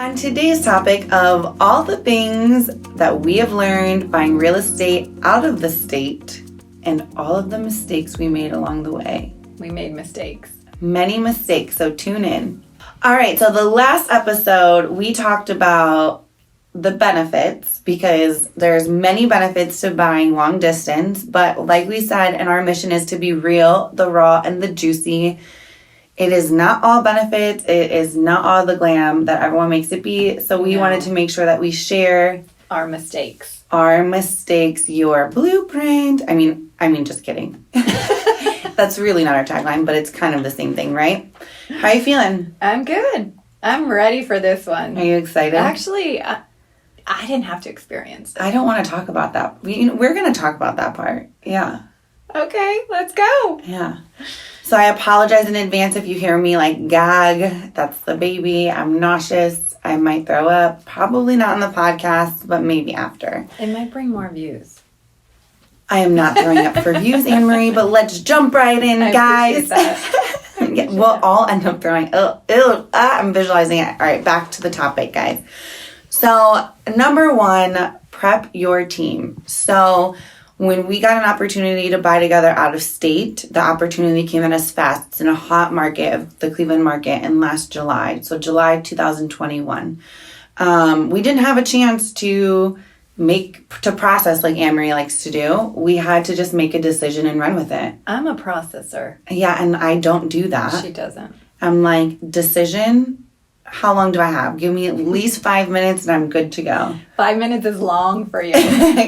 On today's topic of all the things that we have learned buying real estate out of the state and all of the mistakes we made along the way. We made mistakes. Many mistakes, so tune in. All right, so the last episode we talked about the benefits because there's many benefits to buying long distance, but like we said, and our mission is to be real, the raw, and the juicy. It is not all benefits. It is not all the glam that everyone makes it be. So we wanted to make sure that we share our mistakes. Your blueprint. I mean, just kidding. That's really not our tagline, but it's kind of the same thing, right? How are you feeling? I'm good. I'm ready for this one. Are you excited? Actually, I didn't have to experience it. I don't want to talk about that. We're going to talk about that part. Yeah. Okay, let's go. Yeah. So I apologize in advance if you hear me like gag. That's the baby. I'm nauseous. I might throw up. Probably not on the podcast, but maybe after. It might bring more views. I am not throwing up for views, Anne-Marie, but let's jump right in, guys. Yeah, we'll all end up throwing. I'm visualizing it. All right, back to the topic, guys. So, number one, prep your team. So, when we got an opportunity to buy together out of state, the opportunity came at us fast. It's in a hot market, the Cleveland market, in last July. So, July 2021. We didn't have a chance to process like Anne-Marie likes to do. We had to just make a decision and run with it. I'm a processor. Yeah, and I don't do that. She doesn't. I'm like, decision, how long do I have? Give me at least 5 minutes and I'm good to go. 5 minutes is long for you.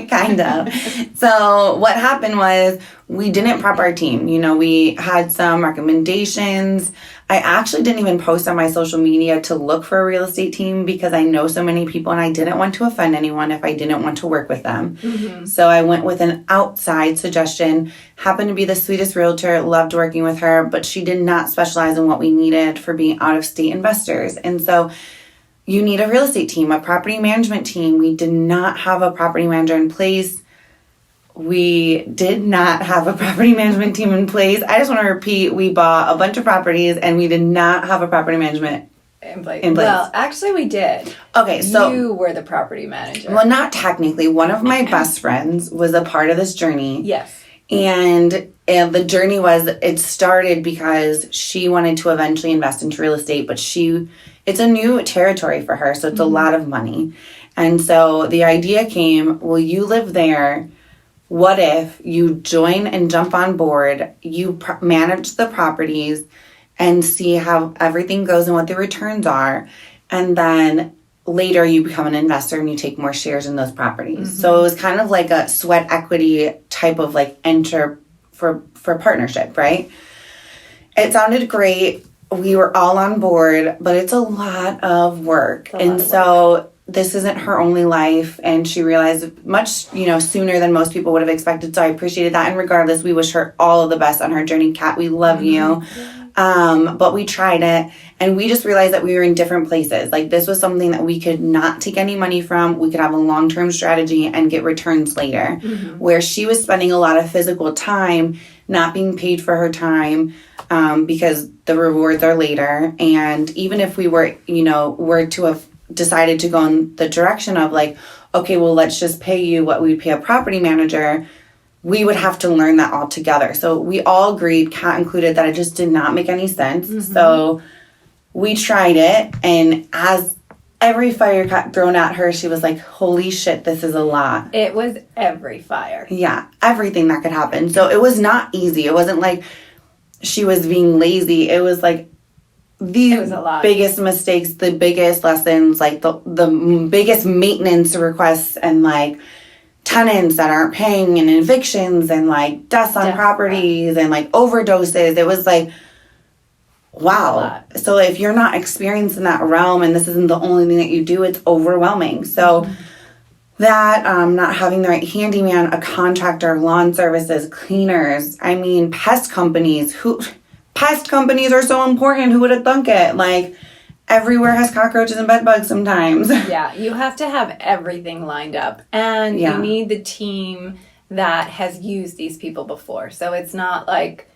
Kind of. So what happened was we didn't prep our team. We had some recommendations. I actually didn't even post on my social media to look for a real estate team because I know so many people and I didn't want to offend anyone if I didn't want to work with them. Mm-hmm. So I went with an outside suggestion. Happened to be the sweetest realtor, loved working with her, but she did not specialize in what we needed for being out-of-state investors. And so you need a real estate team, a property management team. We did not have a property manager in place. We did not have a property management team in place. I just want to repeat, we bought a bunch of properties and we did not have a property management in place. Well, actually we did. Okay, so you were the property manager. Well, not technically. One of my best friends was a part of this journey. Yes. And the journey it started because she wanted to eventually invest into real estate, but it's a new territory for her, so it's a lot of money. And so the idea came, well, you live there. What if you join and jump on board, you manage the properties and see how everything goes and what the returns are, and then later you become an investor and you take more shares in those properties. Mm-hmm. So it was kind of like a sweat equity type of like enter for partnership, right? It sounded great. We were all on board, but it's a lot of work. This isn't her only life, and she realized much, sooner than most people would have expected. So I appreciated that. And regardless, we wish her all of the best on her journey. Kat, we love you. But we tried it, and we just realized that we were in different places. Like, this was something that we could not take any money from. We could have a long-term strategy and get returns later. Mm-hmm. Where she was spending a lot of physical time, not being paid for her time, because the rewards are later. And even if we were to have decided to go in the direction of like, okay, well, let's just pay you what we'd pay a property manager, we would have to learn that all together. So we all agreed, Kat included, that it just did not make any sense. Mm-hmm. So we tried it, and as every fire got thrown at her, she was like, holy shit, this is a lot. It was every fire. Yeah, everything that could happen. So it was not easy. It wasn't like she was being lazy. It was like the biggest mistakes, the biggest lessons, like the biggest maintenance requests, and like tenants that aren't paying, and evictions, and like deaths on properties, and like overdoses. It was like, wow. So if you're not experienced in that realm and this isn't the only thing that you do, it's overwhelming. So that, not having the right handyman, a contractor, lawn services, cleaners, pest companies. Pest companies are so important. Who would have thunk it? Like, everywhere has cockroaches and bed bugs sometimes. Yeah, you have to have everything lined up. And you need the team that has used these people before. So it's not like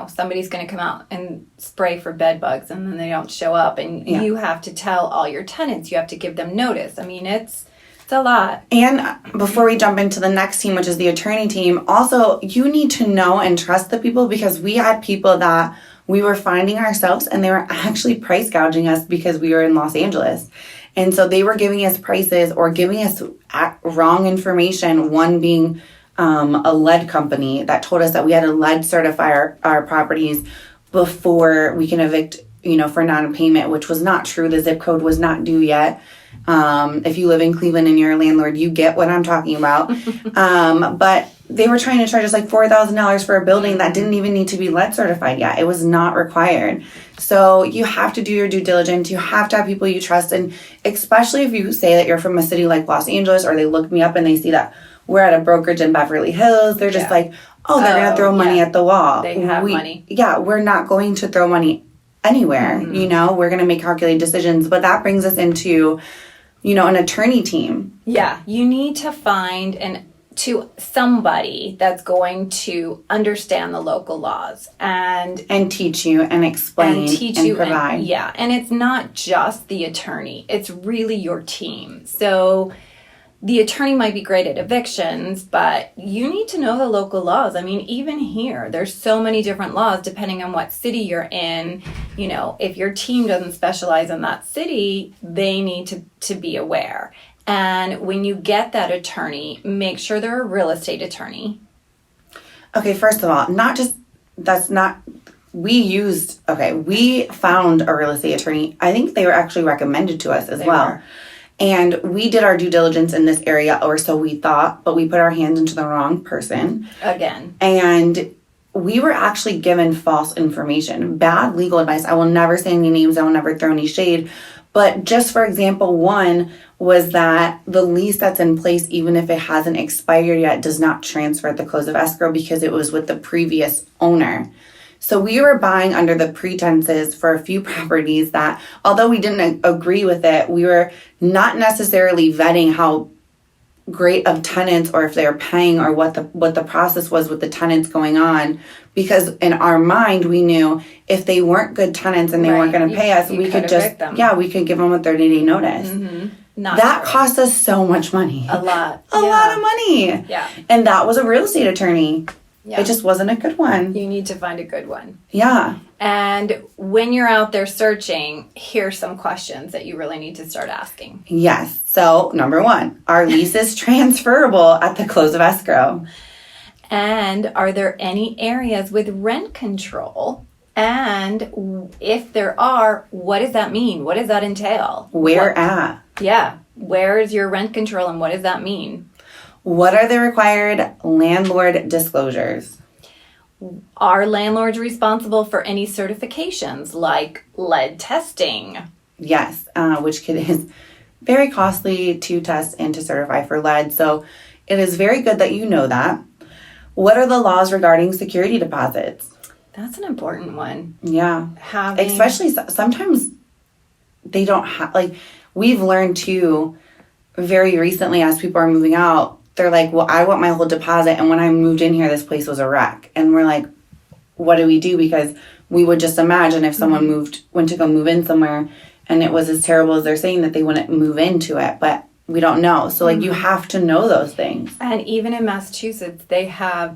somebody's going to come out and spray for bed bugs and then they don't show up. And you have to tell all your tenants. You have to give them notice. I mean, it's a lot. And before we jump into the next team, which is the attorney team, also you need to know and trust the people, because we had people that we were finding ourselves and they were actually price gouging us because we were in Los Angeles. And so they were giving us prices or giving us wrong information, one being a lead company that told us that we had to lead certify our properties before we can evict, for non-payment, which was not true. The zip code was not due yet. If you live in Cleveland and you're a landlord, you get what I'm talking about. But they were trying to charge us like $4,000 for a building that didn't even need to be lead certified yet. It was not required. So you have to do your due diligence. You have to have people you trust. And especially if you say that you're from a city like Los Angeles, or they look me up and they see that we're at a brokerage in Beverly Hills, they're just like, oh, they're going to throw money at the wall. They have money. Yeah, we're not going to throw money anywhere. We're going to make calculated decisions. But that brings us into, an attorney team. Yeah, you need to find somebody that's going to understand the local laws and teach you and explain and provide. And it's not just the attorney, it's really your team. So the attorney might be great at evictions, but you need to know the local laws. I mean, even here, there's so many different laws depending on what city you're in. If your team doesn't specialize in that city, they need to be aware. And when you get that attorney, make sure they're a real estate attorney. Okay, first of all, we found a real estate attorney. I think they were actually recommended to us as well. Were. And we did our due diligence in this area, or so we thought, but we put our hands into the wrong person. Again. And we were actually given false information, bad legal advice. I will never say any names. I will never throw any shade. But just for example, one was that the lease that's in place, even if it hasn't expired yet, does not transfer at the close of escrow because it was with the previous owner. So we were buying under the pretenses for a few properties that, although we didn't agree with it, we were not necessarily vetting how great of tenants or if they're paying or what the process was with the tenants going on. Because in our mind, we knew if they weren't good tenants and they weren't going to pay us, we could just, we could give them a 30-day notice. Mm-hmm. That cost us so much money. A lot. A lot of money. Yeah. And that was a real estate attorney. Yeah. It just wasn't a good one. You need to find a good one. Yeah. And when you're out there searching, here's some questions that you really need to start asking. Yes. So, number one, are leases transferable at the close of escrow? And are there any areas with rent control? And if there are, what does that mean? What does that entail? Where at? Yeah. Where is your rent control and what does that mean? What are the required landlord disclosures? Are landlords responsible for any certifications like lead testing? Yes, which is very costly to test and to certify for lead. So it is very good that you know that. What are the laws regarding security deposits? That's an important one. Yeah. Especially sometimes they don't have, we've learned too, very recently as people are moving out, they're like, well, I want my whole deposit. And when I moved in here, this place was a wreck. And we're like, what do we do? Because we would just imagine if someone went to go move in somewhere and it was as terrible as they're saying, that they wouldn't move into it. But we don't know. So you have to know those things. And even in Massachusetts,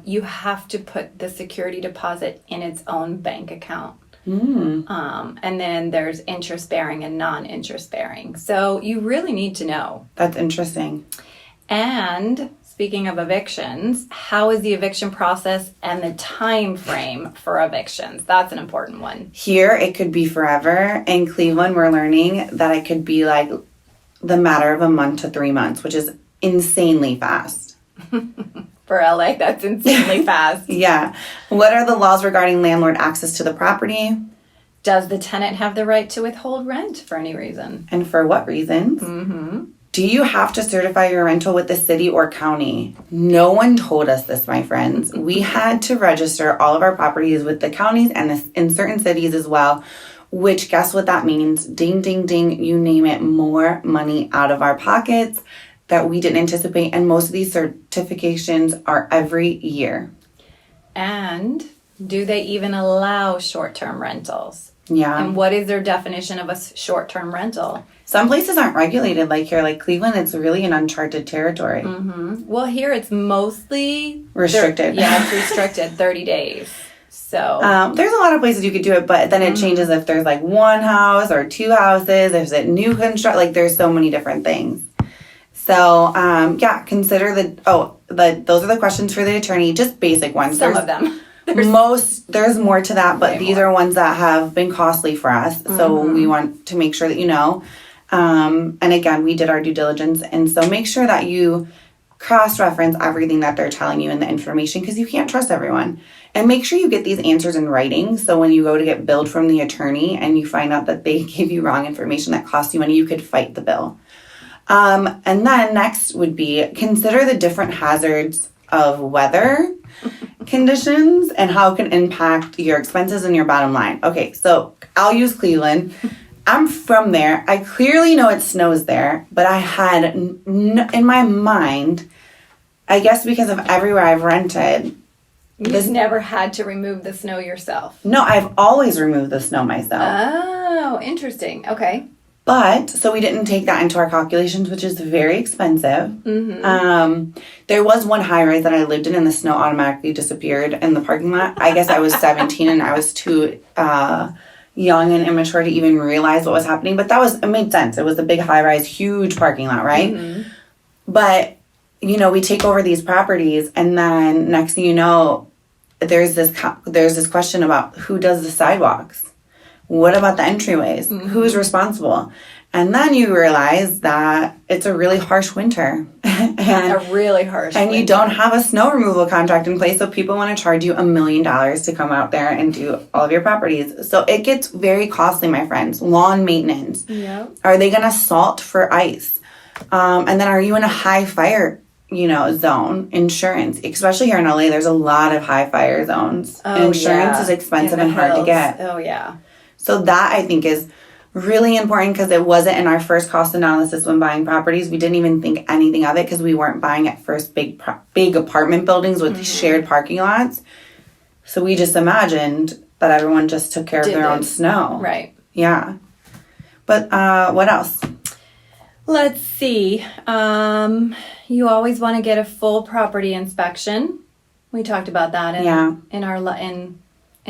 you have to put the security deposit in its own bank account. And then there's interest bearing and non-interest bearing. So you really need to know. That's interesting. And speaking of evictions, how is the eviction process and the time frame for evictions? That's an important one. Here, it could be forever. In Cleveland, we're learning that it could be like the matter of a month to 3 months, which is insanely fast. For LA, that's insanely fast. Yeah. What are the laws regarding landlord access to the property? Does the tenant have the right to withhold rent for any reason? And for what reasons? Do you have to certify your rental with the city or county? No one told us this, my friends. We had to register all of our properties with the counties and in certain cities as well, which guess what that means? Ding, ding, ding, you name it, more money out of our pockets that we didn't anticipate. And most of these certifications are every year. And Do they even allow short-term rentals? Yeah. And what is their definition of a short-term rental? Some places aren't regulated like here, like Cleveland. It's really an uncharted territory. Well, here it's mostly Restricted. It's restricted, 30 days. So there's a lot of places you could do it, but then it changes if there's like one house or two houses. There's a new construct. Like there's so many different things. So consider those are the questions for the attorney. Just basic ones. some of them. There's more to that, but Way these more. are ones that have been costly for us. So we want to make sure that you know. And again, we did our due diligence, and so make sure that you cross-reference everything that they're telling you in the information, because you can't trust everyone. And make sure you get these answers in writing, so when you go to get billed from the attorney and you find out that they gave you wrong information that costs you money, you could fight the bill. And then next would be consider the different hazards of weather conditions and how it can impact your expenses and your bottom line. Okay, so I'll use Cleveland. I'm from there. I clearly know it snows there, but I had in my mind, I guess because of everywhere I've rented. You've never had to remove the snow yourself. No, I've always removed the snow myself. Oh, interesting. Okay. But, so we didn't take that into our calculations, which is very expensive. There was one high rise that I lived in and the snow automatically disappeared in the parking lot. I guess I was 17 and I was too young and immature to even realize what was happening. But it made sense. It was a big high rise, huge parking lot, right? But, we take over these properties and then next thing you know, there's this question about who does the sidewalks. What about the entryways? Who's responsible? And then you realize that it's a really harsh winter. and you don't have a snow removal contract in place, so people want to charge you $1 million to come out there and do all of your properties. So it gets very costly, my friends. Lawn maintenance. Yep. Are they going to salt for ice? And then are you in a high fire zone? Insurance, especially here in LA, there's a lot of high fire zones. Insurance is expensive and hard to get. Oh, yeah. So that I think is really important because it wasn't in our first cost analysis when buying properties. We didn't even think anything of it because we weren't buying at first big apartment buildings with shared parking lots. So we just imagined that everyone just took care of their own snow. Right. Yeah. But what else? Let's see. You always want to get a full property inspection. We talked about that in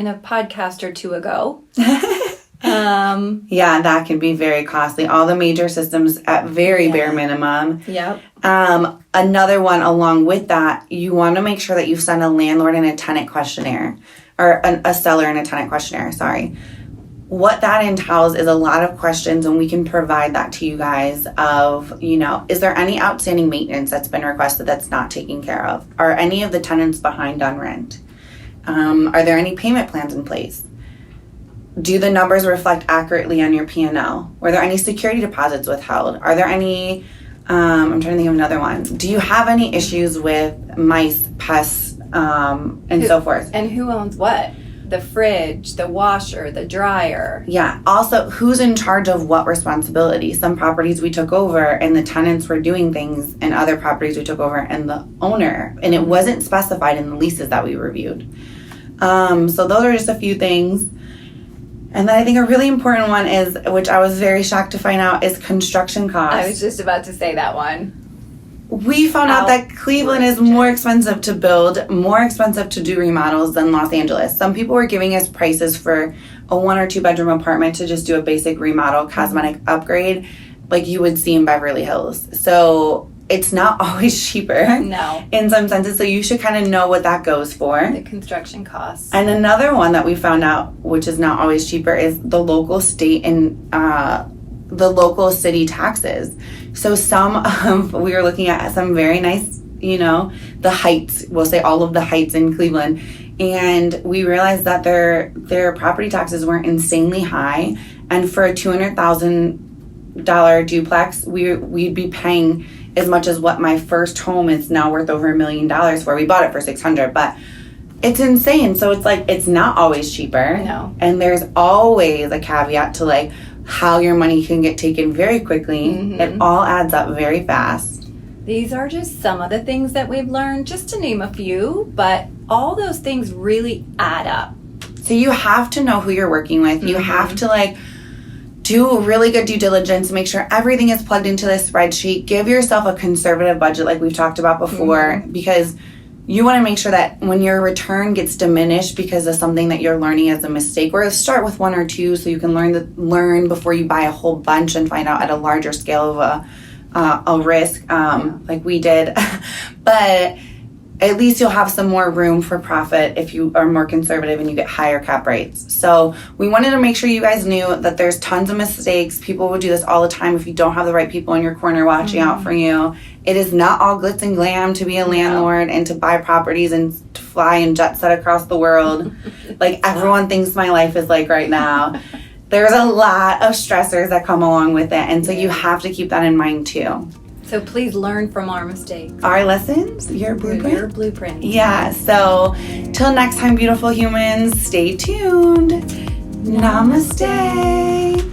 a podcast or two ago. Yeah, that can be very costly. All the major systems at very bare minimum. Yep. Another one along with that, you want to make sure that you send a landlord and a tenant questionnaire, or a seller and a tenant questionnaire, sorry. What that entails is a lot of questions, and we can provide that to you guys of, is there any outstanding maintenance that's been requested that's not taken care of? Are any of the tenants behind on rent? Are there any payment plans in place? Do the numbers reflect accurately on your P&L? Were there any security deposits withheld? Are there any, I'm trying to think of another one. Do you have any issues with mice, pests, and so forth? And who owns what? The fridge, the washer, the dryer. Yeah. Also, who's in charge of what responsibility? Some properties we took over and the tenants were doing things, and other properties we took over and the owner. And it wasn't specified in the leases that we reviewed. So those are just a few things. And then I think a really important one is, which I was very shocked to find out, is construction costs. I was just about to say that one. We found out that Cleveland is more expensive to build, more expensive to do remodels than Los Angeles. Some people were giving us prices for a 1 or 2 bedroom apartment to just do a basic remodel, cosmetic upgrade, like you would see in Beverly Hills. So it's not always cheaper. No. In some senses, so you should kind of know what that goes for. The construction costs. And another one that we found out, which is not always cheaper, is the local state and the local city taxes. So we were looking at some very nice, the heights, we'll say all of the heights in Cleveland, and we realized that their property taxes were insanely high, and for a $200,000 duplex, we'd be paying as much as what my first home is now worth over $1 million for. We bought it for $600,000, but it's insane. So it's like, it's not always cheaper. No. And there's always a caveat to how your money can get taken very quickly. It all adds up very fast. These are just some of the things that we've learned, just to name a few, but all those things really add up. So you have to know who you're working with. You have to like do really good due diligence, make sure everything is plugged into this spreadsheet. Give yourself a conservative budget like we've talked about before, because you want to make sure that when your return gets diminished because of something that you're learning as a mistake, or start with 1 or 2 so you can learn before you buy a whole bunch and find out at a larger scale of a risk like we did. But at least you'll have some more room for profit if you are more conservative and you get higher cap rates. So we wanted to make sure you guys knew that there's tons of mistakes. People will do this all the time if you don't have the right people in your corner watching out for you. It is not all glitz and glam to be a landlord and to buy properties and to fly and jet set across the world like everyone thinks my life is like right now. There's a lot of stressors that come along with it, and so you have to keep that in mind too. So please learn from our mistakes. Our lessons, your blueprint. Your blueprint. Yeah, so till next time, beautiful humans, stay tuned. Namaste.